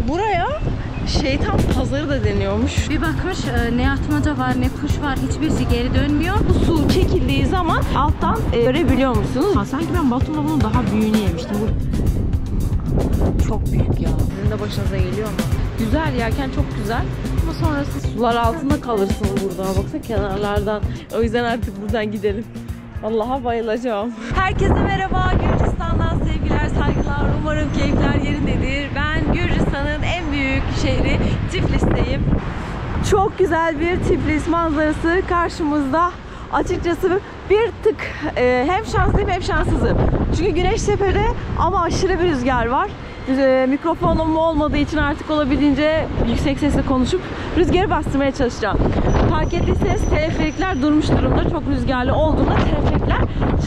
Buraya şeytan pazarı da deniyormuş. Bir bakmış ne atmaca var ne kuş var, hiçbirisi geri dönmüyor. Bu su çekildiği zaman alttan görebiliyor musunuz? Sanki ben Batum'da bunun daha büyüğünü yemiştim. Bu çok büyük ya. Sizin de başınıza geliyor ama. Güzel, yerken çok güzel. Ama sonrası sular altında kalırsın burada. Baksana kenarlardan. O yüzden artık buradan gidelim. Allah'a bayılacağım. Herkese merhaba. Gürcistan'dan sevgiler, saygılar. Umarım keyifler yerindedir. Ben Gürcistan'ın en büyük şehri Tiflis'teyim. Çok güzel bir Tiflis manzarası karşımızda. Açıkçası bir tık hem şanslıyım hem şanssızım. Çünkü güneş tepede ama aşırı bir rüzgar var. Mikrofonum olmadığı için artık olabildiğince yüksek sesle konuşup rüzgarı bastırmaya çalışacağım. Fark ettiyseniz teleferikler durmuş durumda. Çok rüzgarlı olduğunda teleferikler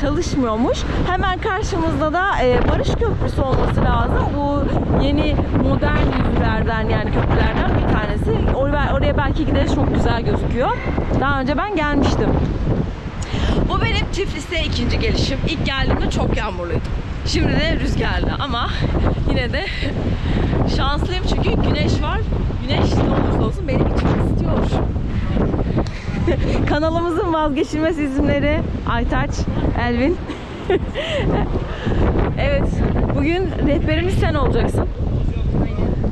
çalışmıyormuş. Hemen karşımızda da Barış Köprüsü olması lazım. Bu yeni modern yüzlerden, yani köprülerden bir tanesi. Oraya belki gideriz, çok güzel gözüküyor. Daha önce ben gelmiştim. Bu benim Tiflis'e ikinci gelişim. İlk geldiğimde çok yağmurluydu. Şimdi de rüzgarlı ama yine de şanslıyım çünkü güneş var. Güneş ne olursa olsun benim için istiyor. Kanalımızın vazgeçilmez isimleri Aytaç, Elvin. Evet, bugün rehberimiz sen olacaksın.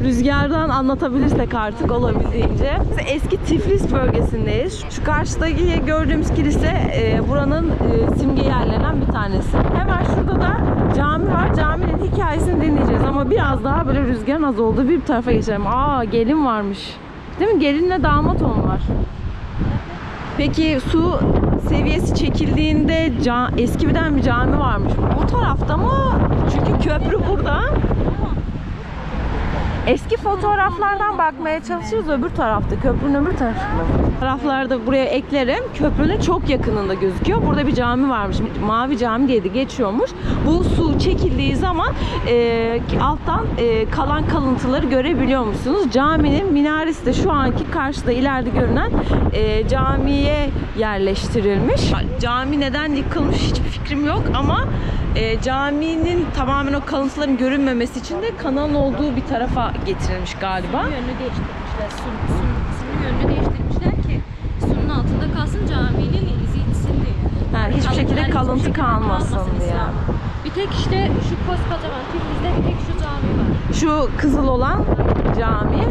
Rüzgardan anlatabilirsek artık olabildiğince. Eski Tiflis bölgesindeyiz. Şu karşıdaki gördüğümüz kilise buranın simge yerlerinden bir tanesi. Hemen şurada da cami var. Caminin hikayesini dinleyeceğiz ama biraz daha böyle rüzgarın az olduğu bir tarafa geçelim. Aa, gelin varmış. Değil mi? Gelinle damat var. Peki su seviyesi çekildiğinde eskiden bir cami varmış. Bu tarafta mı? Çünkü köprü burada. Eski fotoğraflardan bakmaya çalışıyoruz, öbür tarafta, köprünün öbür tarafında. Taraflarda buraya eklerim. Köprünün çok yakınında gözüküyor. Burada bir cami varmış. Mavi Cami diye de geçiyormuş. Bu su çekildiği zaman alttan kalan kalıntıları görebiliyor musunuz? Caminin minaresi de şu anki karşıda ileride görünen camiye yerleştirilmiş. Cami neden yıkılmış hiçbir fikrim yok ama caminin tamamen o kalıntıların görünmemesi için de kanalın olduğu bir tarafa getirilmiş galiba. Suyun yönünü değiştirmişler. Suyun yönünü değiştirmişler ki suyun altında kalsın, caminin izi gitsin diye. Ha, hiçbir şekilde kalıntı kalmasın diye. Bir tek işte şu koskocaman Tiflis'te bir tek şu cami var. Şu kızıl olan cami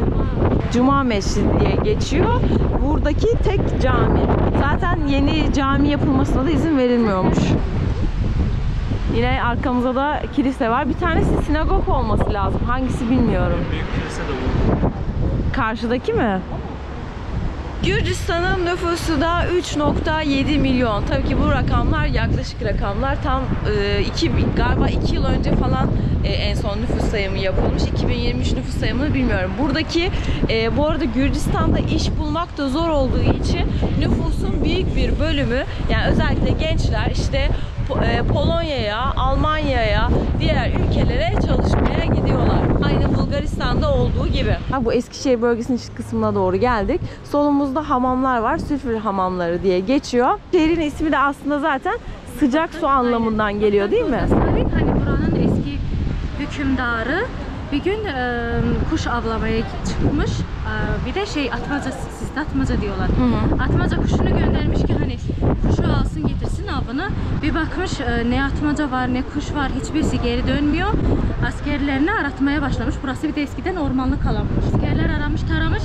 Cuma Mescidi diye geçiyor. Buradaki tek cami. Zaten yeni cami yapılmasına da izin verilmiyormuş. Yine arkamızda da kilise var. Bir tanesi sinagog olması lazım. Hangisi bilmiyorum. Büyük kilise de bu. Karşıdaki mi? Gürcistan'ın nüfusu da 3.7 milyon. Tabii ki bu rakamlar yaklaşık rakamlar. Tam galiba 2 yıl önce falan en son nüfus sayımı yapılmış. 2023 nüfus sayımını bilmiyorum. Buradaki bu arada Gürcistan'da iş bulmak da zor olduğu için nüfusun büyük bir bölümü, yani özellikle gençler işte Polonya'ya, Almanya'ya, diğer ülkelere çalışmaya gidiyorlar. Aynı Bulgaristan'da olduğu gibi. Bu Eskişehir bölgesinin iç kısmına doğru geldik. Solumuzda hamamlar var. Sülfür hamamları diye geçiyor. Şehrin ismi de aslında zaten sıcak su anlamından geliyor, değil mi? Hani buranın eski hükümdarı bir gün kuş avlamaya çıkmış. Bir de atmaca, sizde atmaca diyorlar. Hı. Atmaca kuşunu göndermiş ki hani kuşu alsın getirsin avını. Bir bakmış ne atmaca var ne kuş var, hiçbirisi geri dönmüyor. Askerlerini aratmaya başlamış. Burası bir de eskiden ormanlık alanmış. Askerler aramış taramış.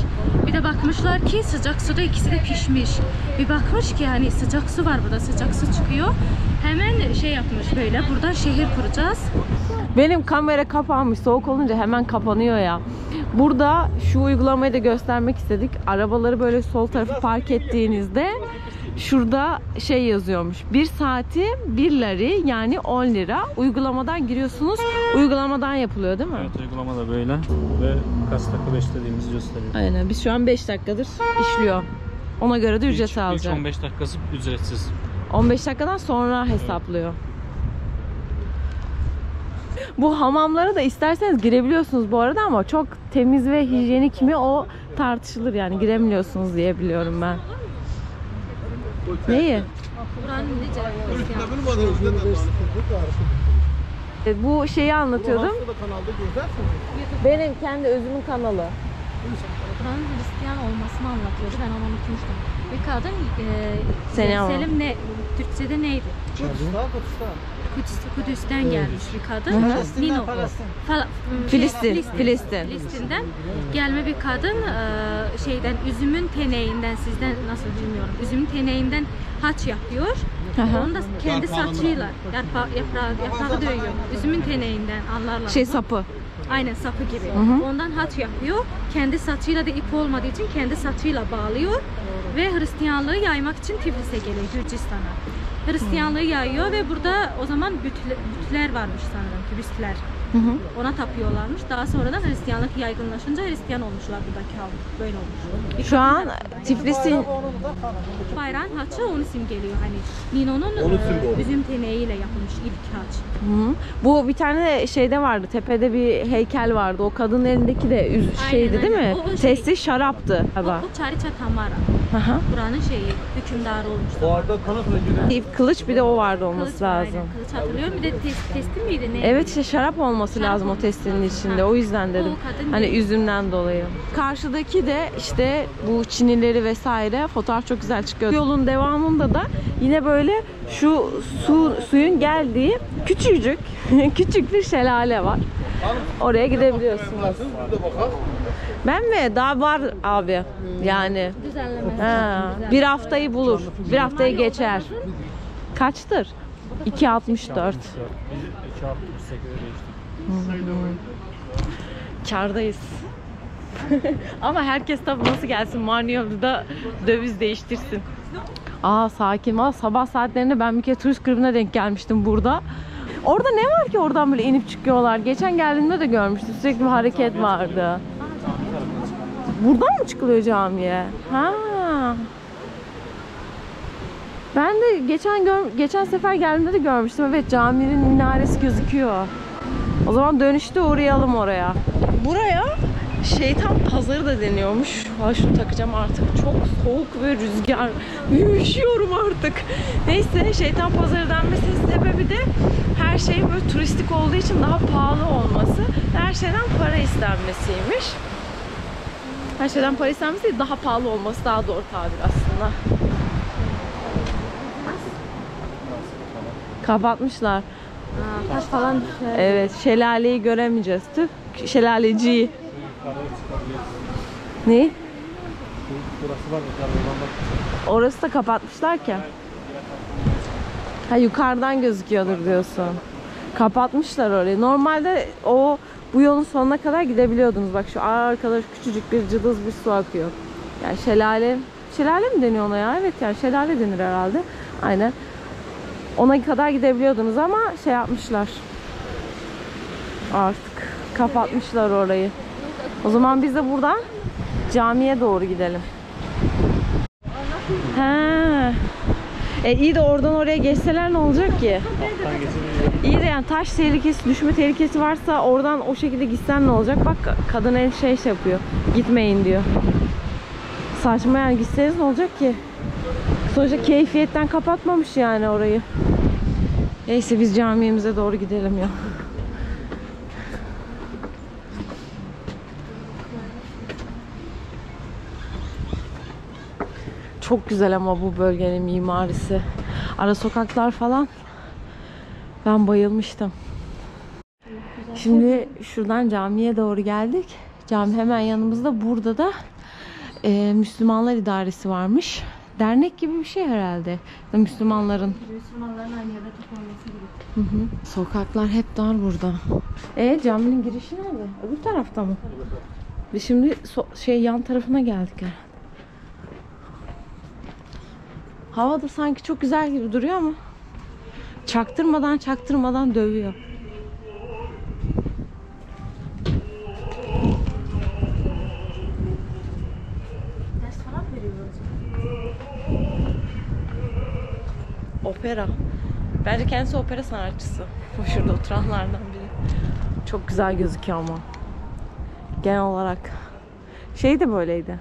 Bir de bakmışlar ki sıcak suda ikisi de pişmiş. Bir bakmış ki hani sıcak su var burada, sıcak su çıkıyor. Hemen yapmış böyle, buradan şehir kuracağız. Benim kamera kapanmış, soğuk olunca hemen kapanıyor ya. Burada şu uygulamayı da göstermek istedik. Arabaları böyle sol tarafı park ettiğinizde şurada yazıyormuş. 1 saati 1 lari, yani 10 lira. Uygulamadan giriyorsunuz. Uygulamadan yapılıyor değil mi? Evet, uygulama da böyle ve kaç dakika beklediğimizi gösteriyor. Aynen, biz şu an 5 dakikadır işliyor. Ona göre de ücret alacak. 15 dakikası ücretsiz. 15 dakikadan sonra hesaplıyor. Bu hamamlara da isterseniz girebiliyorsunuz bu arada ama çok temiz ve hijyenik mi o tartışılır, yani giremiyorsunuz diye biliyorum ben. Neyi? Bu şeyi anlatıyordum. Da kanalda gözlersin. Benim kendi özümün kanalı. Buranın Hristiyan olmasını anlatıyordu. Ben onu unutmuştum. Bir kadın Seni ama. Selim ne? Türkçe'de neydi? Kudüs'ten gelmiş bir kadın. Nino. Filistin. Filistin'den gelme bir kadın şeyden üzümün teneğinden sizden nasıl bilmiyorum. Üzümün teneğinden haç yapıyor. Onu da kendi saçıyla yaprağı dövüyor. Üzümün teneğinden anlarlar. Sapı. Aynen sapı gibi. Ondan haç yapıyor. Kendi saçıyla da ip olmadığı için kendi saçıyla bağlıyor ve Hristiyanlığı yaymak için Tiflis'e geliyor, Gürcistan'a. Hristiyanlığı yayıyor ve burada o zaman bütler varmış sanırım ki büstler. Ona tapıyorlarmış. Daha sonradan Hristiyanlık yaygınlaşınca Hristiyan olmuşlar buradaki halk. Böyle olmuş. Şu an Tiflis'in Bayrağın haçı onu simgeliyor. Hani Nino'nun üzüm teneğiyle yapılmış ilk haç. bu bir tane şeyde vardı. Tepede bir heykel vardı. O kadının elindeki de şeydi Aynen, değil mi? aynen. O Sesli şaraptı. O Çariça Tamara. Buranın şeyi, hükümdarı olmuş. Bu arada kanatla Kılıç bir de o vardı olması Kılıç, lazım. aynen. Kılıç hatırlıyorum. Bir de testi miydi? Ne? Evet işte şarap olması Şarap lazım o olması testinin lazım. içinde. Ha. O yüzden dedim. O kadın Hani değil. üzümden dolayı. Karşıdaki de işte bu çinileri vesaire fotoğraf çok güzel çıkıyor. Yolun devamında da yine böyle şu suyun geldiği küçücük küçük bir şelale var. Oraya gidebiliyorsunuz. Ben mi? Daha var abi. Yani Düzenlemesi. ha, bir haftayı bulur. Bir haftayı geçer. Kaçtır? 2.64. Biz 2.68'e geçtik. Kârdayız. Ama herkes tabii nasıl gelsin Marniyolu'da döviz değiştirsin. Sakin. Sabah saatlerinde ben bir kere turist grubuna denk gelmiştim burada. Orada ne var ki oradan böyle inip çıkıyorlar? Geçen geldiğimde de görmüştüm. Sürekli bir hareket vardı. Buradan mı çıkılıyor camiye? Ha. Ben de geçen sefer geldiğimde de görmüştüm. Evet, caminin minaresi gözüküyor. O zaman dönüşte uğrayalım oraya. Buraya şeytan pazarı da deniyormuş. Şunu takacağım artık. Çok soğuk ve rüzgar. Üşüyorum artık. Neyse, şeytan pazarı denmesinin sebebi de her şey böyle turistik olduğu için daha pahalı olması. Her şeyden para istenmesiymiş. Her şeyden para istenmesi değil, daha pahalı olması daha doğru tabir aslında. Kapatmışlar. Taş falan düşer. Evet, şelaleyi göremeyeceğiz. Tüh, şelaleciyi. Ne? burası var. Orası da kapatmışlar ki. Ha, yukarıdan gözüküyordur diyorsun. Kapatmışlar orayı. Normalde bu yolun sonuna kadar gidebiliyordunuz. Bak şu arkada küçücük bir cılız bir su akıyor. Yani şelale mi deniyor ona ya? Evet, yani şelale denir herhalde. Aynen. Ona kadar gidebiliyordunuz ama şey yapmışlar. Artık kapatmışlar orayı. O zaman biz de buradan camiye doğru gidelim. He. İyi de oradan oraya geçseler ne olacak ki? İyi de yani taş tehlikesi, düşme tehlikesi varsa oradan o şekilde gitsen ne olacak? Bak kadın el şey yapıyor. Gitmeyin diyor. Saçma yani, gitseniz ne olacak ki? Sonuçta keyfiyetten kapatmamış yani orayı. Neyse biz camimize doğru gidelim ya. Çok güzel ama bu bölgenin mimarisi. Ara sokaklar falan. Ben bayılmıştım. Şimdi şuradan camiye doğru geldik. Cami hemen yanımızda. Burada da Müslümanlar İdaresi varmış. Dernek gibi bir şey herhalde. Müslümanların aynı yerde toplanması gibi. Sokaklar hep dar burada. Caminin girişi nerede? Öbür tarafta mı? Biz şimdi yan tarafına geldik yani. Hava da sanki çok güzel gibi duruyor ama çaktırmadan dövüyor. Ders falan veriyoruz. Opera. Bence kendisi opera sanatçısı. O şurada oturanlardan biri. Çok güzel gözüküyor ama. Genel olarak. Şey de böyleydi.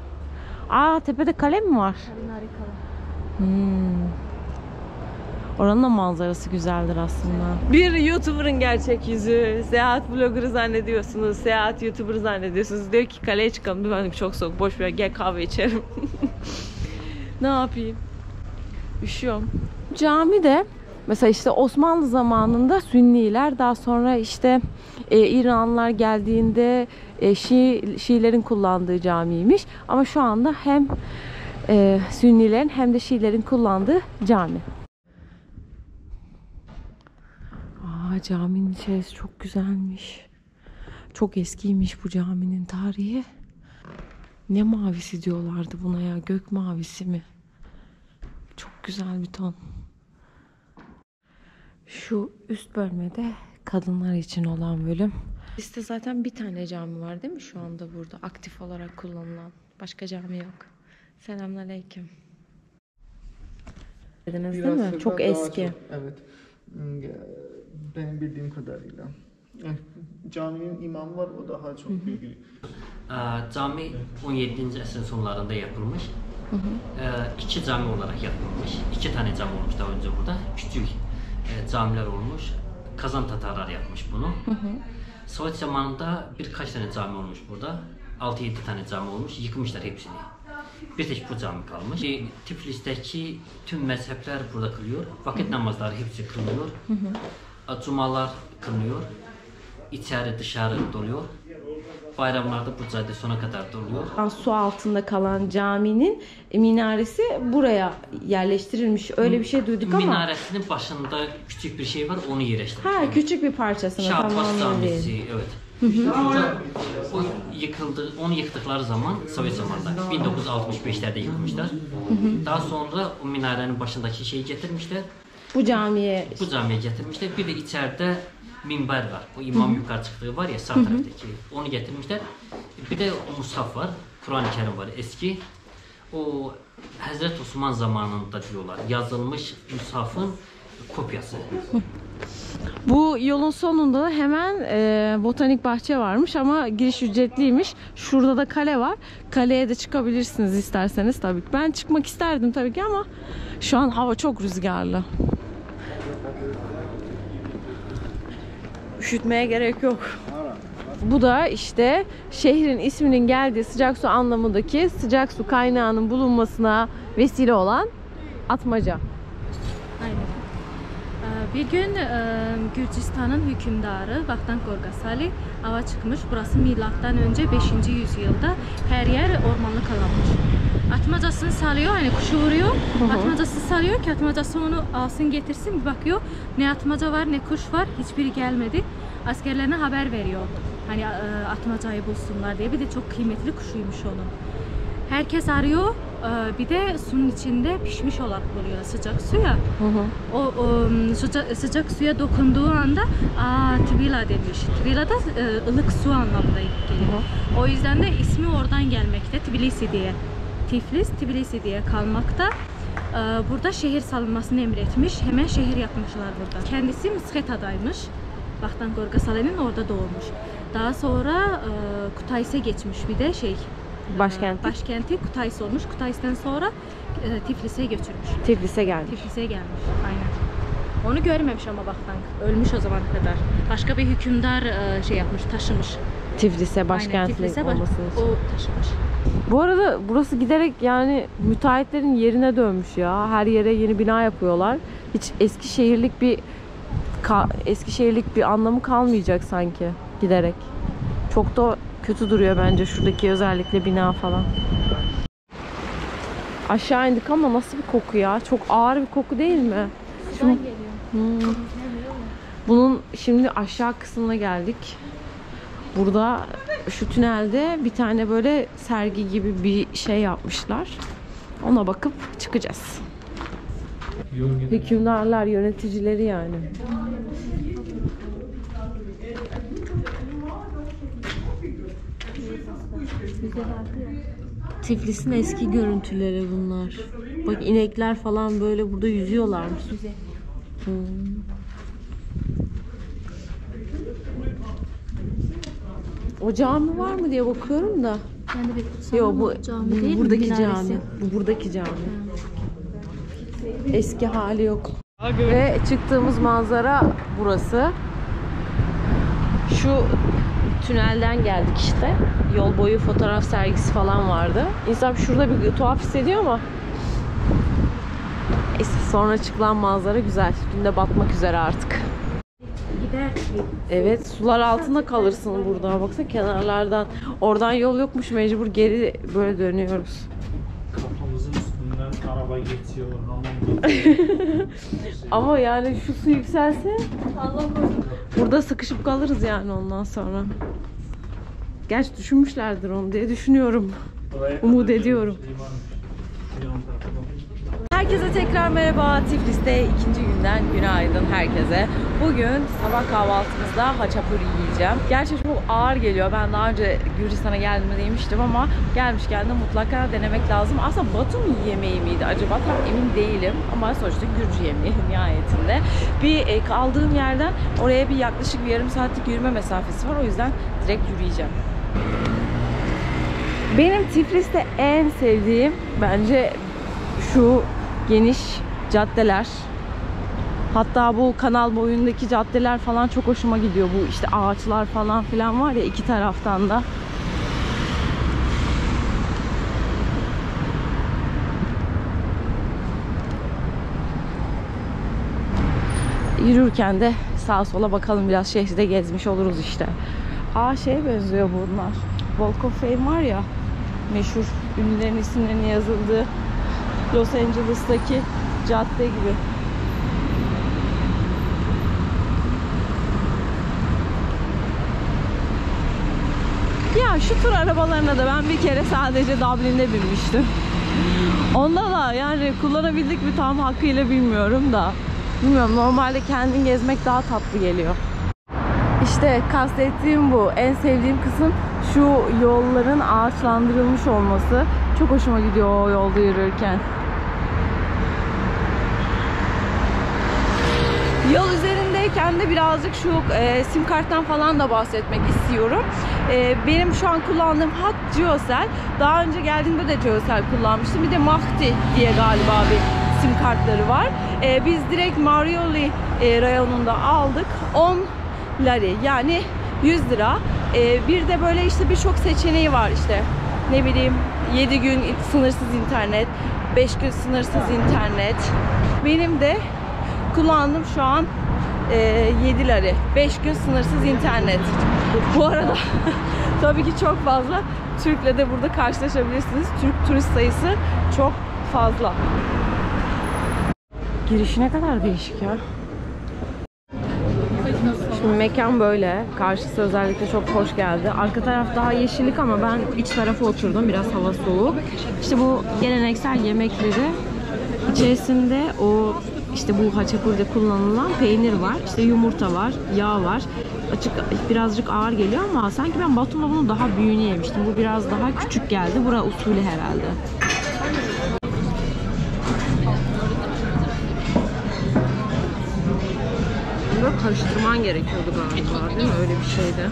Tepede kale mi var? Oranın da manzarası güzeldir aslında. Bir YouTuber'ın gerçek yüzü. Seyahat blogger'ı zannediyorsunuz. Seyahat YouTuber'ı zannediyorsunuz. Diyor ki kaleye çıkalım. Ben de çok soğuk. Boş ver gel kahve içerim. Ne yapayım? Üşüyorum. Cami de mesela işte Osmanlı zamanında Sünniler, daha sonra işte İranlılar geldiğinde Şiilerin kullandığı camiymiş. Ama şu anda hem Sünnilerin hem de Şiilerin kullandığı cami. Caminin içerisi çok güzelmiş. Çok eskiymiş bu caminin tarihi. Ne mavisi diyorlardı buna ya? Gök mavisi mi? Çok güzel bir ton. Şu üst bölmede kadınlar için olan bölüm. Bizde zaten bir tane cami var değil mi şu anda burada? Aktif olarak kullanılan. Başka cami yok. Selamünaleyküm. Dediniz değil mi? Çok eski. Evet. Benim bildiğim kadarıyla. Caminin imamı var, o daha çok ilgili. Cami 17. əsrin sonlarında yapılmış. İki cami olarak yapılmış. İki tane cami olmuş daha önce burada. Küçük camiler olmuş. Kazan Tatarlar yapmış bunu. Sovyet zamanında birkaç tane cami olmuş burada. 6-7 tane cami olmuş. Yıkmışlar hepsini. Bir tek bu cami kalmış. Tiflis'teki tüm mezhepler burada kılıyor. Vakit namazları hepsi kılınıyor. Cumalar kılınıyor. İçeri dışarı doluyor. Bayramlarda bu cadde sona kadar doluyor. Su altında kalan caminin minaresi buraya yerleştirilmiş. Öyle bir şey duyduk ama. Minaresinin başında küçük bir şey var, onu yerleştirmiş. Ha, küçük bir parçasını Şahbaz tamamen Camisi, değil. evet. O yıkıldı, onu yıktıkları zaman Sovyet zamanında 1965'lerde yıkmışlar. Daha sonra o minarenin başındaki şeyi getirmişler. Bu camiye getirmişler. Bir de içeride minber var. O imam yukarı çıktığı var ya sağ taraftaki. Onu getirmişler. Bir de o mushaf var. Kur'an-ı Kerim var eski. O Hazreti Osman zamanında diyorlar. Yazılmış mushafın kopyası. Bu yolun sonunda da hemen botanik bahçe varmış ama giriş ücretliymiş. Şurada da kale var. Kaleye de çıkabilirsiniz isterseniz tabii ki. Ben çıkmak isterdim tabii ki ama şu an hava çok rüzgarlı. Üşütmeye gerek yok. Bu da işte şehrin isminin geldiği sıcak su anlamındaki sıcak su kaynağının bulunmasına vesile olan Atmaca. Aynen. Bir gün Gürcistan'ın hükümdarı Vahdan Gorgasali ava çıkmış. Burası milattan önce 5. yüzyılda her yer ormanlık alanmış. Atmacasını salıyor, hani kuşu vuruyor. Atmacasını salıyor ki atmacası onu alsın getirsin. Bir bakıyor ne atmaca var ne kuş var, hiçbiri gelmedi. Askerlerine haber veriyor. Hani atmacayı bulsunlar diye. Bir de çok kıymetli kuşuymuş onun. Herkes arıyor. Bir de suyun içinde pişmiş olarak buluyor sıcak suya. O sıcak suya dokunduğu anda Tvila demiş. Tvila da ılık su anlamında geliyor. O yüzden de ismi oradan gelmekte. Tbilisi diye. Tiflis, Tbilisi diye kalmakta. Burada şehir salınmasını emretmiş. Hemen şehir yapmışlar burada. Kendisi Mskheta'daymış. Vahdan Gorgasali'nin orada doğmuş. Daha sonra Kutays'e geçmiş bir de başkenti Kutays olmuş. Kutays'tan sonra Tiflis'e götürmüş. Tiflis'e gelmiş. Tiflis'e gelmiş. Aynen. Onu görmemiş ama Vahdan. Ölmüş o zamana kadar. Başka bir hükümdar şey yapmış, taşımış. Tiflis'e başkentli Tiflis'e olması için. O taşımış. Bu arada burası giderek yani müteahhitlerin yerine dönmüş ya. Her yere yeni bina yapıyorlar. Hiç Eskişehirlik bir anlamı kalmayacak sanki giderek. Çok da kötü duruyor bence şuradaki özellikle bina falan. Aşağı indik ama nasıl bir koku ya? Çok ağır bir koku değil mi? Bunun şimdi aşağı kısmına geldik. Burada şu tünelde bir tane böyle sergi gibi bir şey yapmışlar. Ona bakıp çıkacağız. Hükümdarlar, yöneticileri yani. Tiflis'in eski görüntüleri bunlar. Bak inekler falan böyle burada yüzüyorlarmış. O cami var mı diye bakıyorum da. Yok bu buradaki cami. Bu buradaki cami. Eski hali yok. Ve çıktığımız manzara burası. Şu tünelden geldik işte. Yol boyu fotoğraf sergisi falan vardı. İnsan şurada bir tuhaf hissediyor ama sonra çıkılan manzara güzel. Gün de batmak üzere artık. Evet, sular altında kalırsın burada. Baksana kenarlardan. Oradan yol yokmuş, mecbur geri böyle dönüyoruz. Kafamızın üstünden araba geçiyor, hamam geçiyor. Ama yani şu su yükselse burada sıkışıp kalırız yani ondan sonra. Gerçi düşünmüşlerdir onu diye düşünüyorum. Umut ediyorum. Herkese tekrar merhaba. Tiflis'te ikinci günden günaydın herkese. Bugün sabah kahvaltımızda haçapuri yiyeceğim. Gerçi çok ağır geliyor. Ben daha önce Gürcistan'a geldiğimde yemiştim ama gelmişken de mutlaka denemek lazım. Aslında Batum yemeği miydi acaba? Tam emin değilim. Ama sonuçta Gürcü yemeği nihayetinde. Bir kaldığım yerden oraya bir yaklaşık bir yarım saatlik yürüme mesafesi var. O yüzden direkt yürüyeceğim. Benim Tiflis'te en sevdiğim bence şu geniş caddeler. Hatta bu kanal boyundaki caddeler falan çok hoşuma gidiyor. Bu işte ağaçlar falan filan var ya iki taraftan da. Yürürken de sağa sola bakalım, biraz şehirde gezmiş oluruz işte. Şeye benziyor bunlar. Walk of Fame var ya, meşhur ünlülerin isimlerinin yazıldığı Los Angeles'taki cadde gibi. Ya şu tur arabalarına da ben bir kere sadece Dublin'de binmiştim. Onda da yani kullanabildik mi tam hakkıyla bilmiyorum da. Bilmiyorum, normalde kendin gezmek daha tatlı geliyor. İşte kastettiğim bu. En sevdiğim kısım şu yolların ağaçlandırılmış olması. Çok hoşuma gidiyor o yolda yürürken. Yol üzerindeyken de birazcık şu sim karttan falan da bahsetmek istiyorum. Benim şu an kullandığım hat Geocell. Daha önce geldiğimde de Geocell kullanmıştım. Bir de Mahdi diye galiba bir sim kartları var. Biz direkt Marioli rayonunda aldık. 10 lari yani 100 lira. Bir de böyle işte birçok seçeneği var işte. Ne bileyim 7 gün sınırsız internet, 5 gün sınırsız internet. Benim de kullandım şu an 7 lari. 5 gün sınırsız internet. Bu arada tabii ki çok fazla Türk'le de burada karşılaşabilirsiniz. Türk turist sayısı çok fazla. Girişi ne kadar değişik ya. Şimdi mekan böyle. Karşısı özellikle çok hoş geldi. Arka taraf daha yeşillik ama ben iç tarafa oturdum. Biraz hava soğuk. İşte bu geleneksel yemekleri içerisinde o işte bu haçapuri'de kullanılan peynir var. İşte yumurta var, yağ var. Açık birazcık ağır geliyor ama sanki ben Batum'da bunun daha büyüğünü yemiştim. Bu biraz daha küçük geldi. Bura usulü herhalde. Böyle karıştırman gerekiyordu galiba, değil mi? Öyle bir şeydi.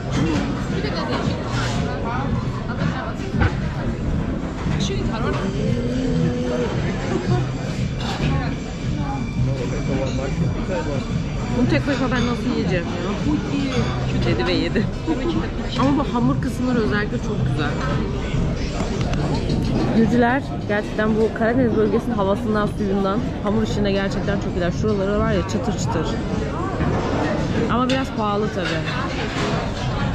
Bunu tek başına ben nasıl yiyeceğim ya? Dedi ve yedi. Ama bu hamur kısımları özellikle çok güzel. Gürcüler gerçekten bu Karadeniz bölgesinin havasından, suyundan, hamur işinde gerçekten çok iyiler. Şuraları var ya çıtır çıtır. Ama biraz pahalı tabii.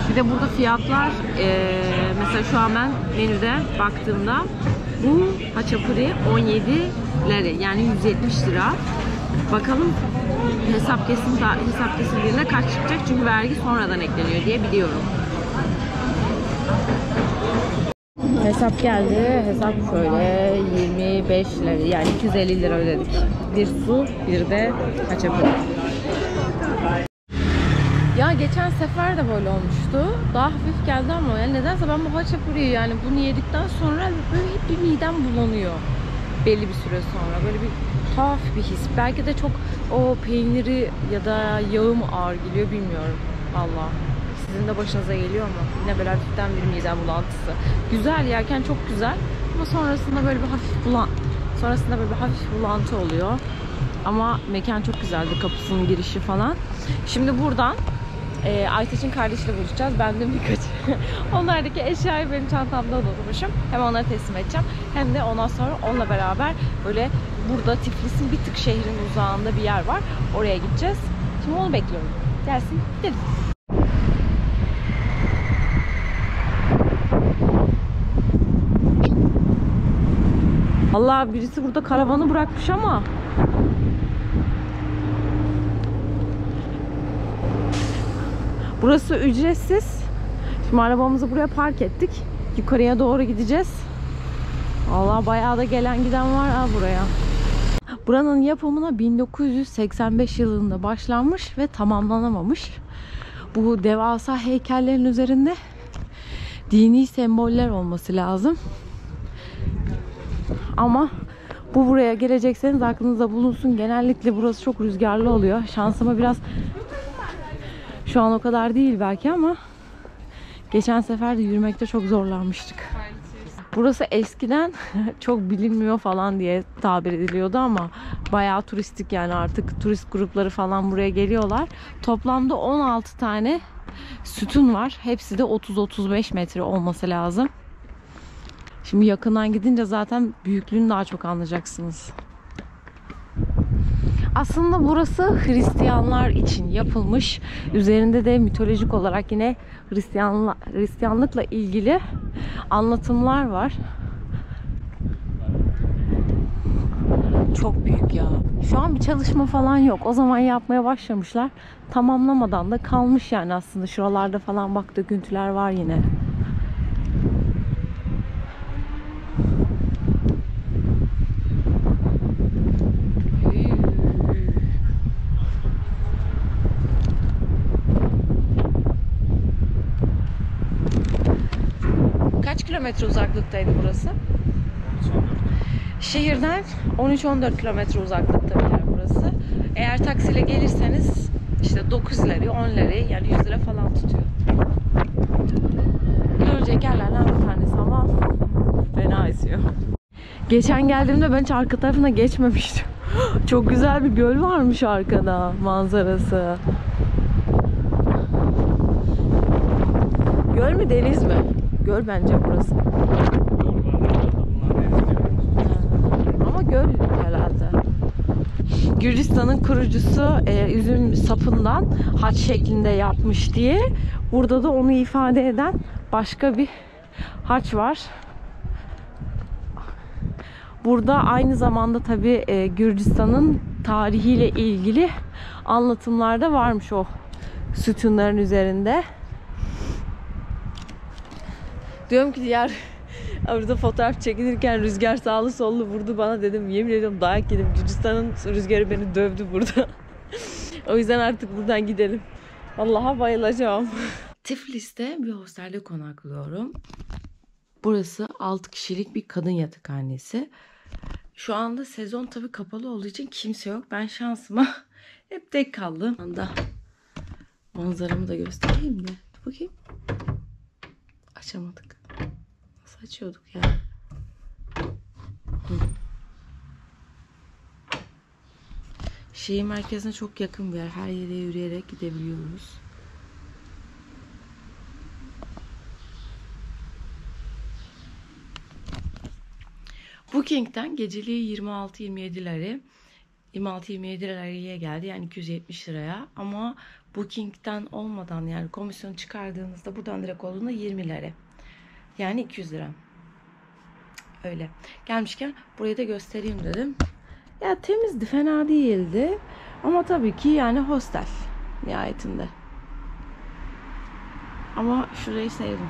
Bir de burada fiyatlar, mesela şu an ben menüde baktığımda bu haçapuri 17 lari yani 170 lira. Bakalım hesap kesildiğinde kaç çıkacak, çünkü vergi sonradan ekleniyor diye biliyorum. Hesap geldi. Hesap şöyle 25 lira yani 250 lira ödedik. Bir su, bir de haçapuri. Ya geçen sefer de böyle olmuştu. Daha hafif geldi ama yani nedense ben bu haçapuriyi yani bunu yedikten sonra böyle hep bir midem bulanıyor. Belli bir süre sonra böyle bir tuhaf bir his. Belki de çok o peyniri ya da yağı mı ağır geliyor bilmiyorum. Allah. Sizin de başınıza geliyor mu? Yine böyle hafiften bir midem bulantısı. Güzel, yerken çok güzel ama sonrasında böyle bir hafif bulantı oluyor. Ama mekan çok güzeldi, kapısının girişi falan. Şimdi buradan Aytaç'ın kardeşiyle buluşacağız. Ben de birkaç onlardaki eşyayı benim çantamda unutmuşum. Hem onları teslim edeceğim. Hem de ondan sonra onunla beraber böyle burada Tiflis'in bir tık şehrin uzağında bir yer var. Oraya gideceğiz. Şimdi onu bekliyorum. Gelsin gidelim. Allah, birisi burada karavanı bırakmış ama burası ücretsiz. Şimdi arabamızı buraya park ettik. Yukarıya doğru gideceğiz. Allah, bayağı da gelen giden var ha buraya. Buranın yapımına 1985 yılında başlanmış ve tamamlanamamış. Bu devasa heykellerin üzerinde dini semboller olması lazım. Ama buraya gelecekseniz aklınızda bulunsun. Genellikle burası çok rüzgarlı oluyor. Şansıma biraz şu an o kadar değil belki ama geçen sefer de yürümekte çok zorlanmıştık. Burası eskiden çok bilinmiyor falan diye tabir ediliyordu ama bayağı turistik, yani artık turist grupları falan buraya geliyorlar. Toplamda 16 tane sütun var. Hepsi de 30-35 metre olması lazım. Şimdi yakından gidince zaten büyüklüğünü daha çok anlayacaksınız. Aslında burası Hristiyanlar için yapılmış. Üzerinde de mitolojik olarak yine Hristiyanlıkla ilgili anlatımlar var. Çok büyük ya. Şu an bir çalışma falan yok. O zaman yapmaya başlamışlar. Tamamlamadan da kalmış yani aslında. Şuralarda falan bak, döküntüler var yine. Kaç kilometre uzaklıktaydı burası? Şehirden 13-14 kilometre uzaklıkta bir yer burası. Eğer taksiyle gelirseniz işte 9 lira, 10 lira, yani 100 lira falan tutuyor. Görecek yerlerden bir tanesi ama fena esiyor. Geçen geldiğimde ben hiç arka tarafına geçmemiştim. Çok güzel bir göl varmış arkada, manzarası. Göl mü, deniz mi? Göl bence burası. Ama göl herhalde. Gürcistan'ın kurucusu üzüm sapından haç şeklinde yapmış diye. Burada da onu ifade eden başka bir haç var. Burada aynı zamanda tabii Gürcistan'ın tarihiyle ilgili anlatımlar da varmış o sütunların üzerinde. Diyorum ki diğer burada fotoğraf çekilirken rüzgar sağlı sollu vurdu bana, dedim yemin ediyorum dayak yedim. Gürcistan'ın rüzgarı beni dövdü burada. O yüzden artık buradan gidelim. Vallahi bayılacağım. Tiflis'te bir hostelde konaklıyorum. Burası 6 kişilik bir kadın yatakhanesi. Şu anda sezon tabii kapalı olduğu için kimse yok. Ben şansıma hep tek kaldım. Anda manzaramı da göstereyim de. Bakayım. Açamadık. Nasıl açıyorduk ya? Şehir merkezine çok yakın bir yer. Her yere yürüyerek gidebiliyoruz. Booking'den geceliği 26-27 lira. 26-27 liraya geldi. Yani 270 liraya. Ama Booking'den olmadan, yani komisyon çıkardığınızda buradan direkt olduğunda 20 lira. Yani 200 lira. Öyle. Gelmişken burayı da göstereyim dedim. Ya temizdi, fena değildi. Ama tabii ki yani hostel nihayetinde. Ama şurayı sevdim.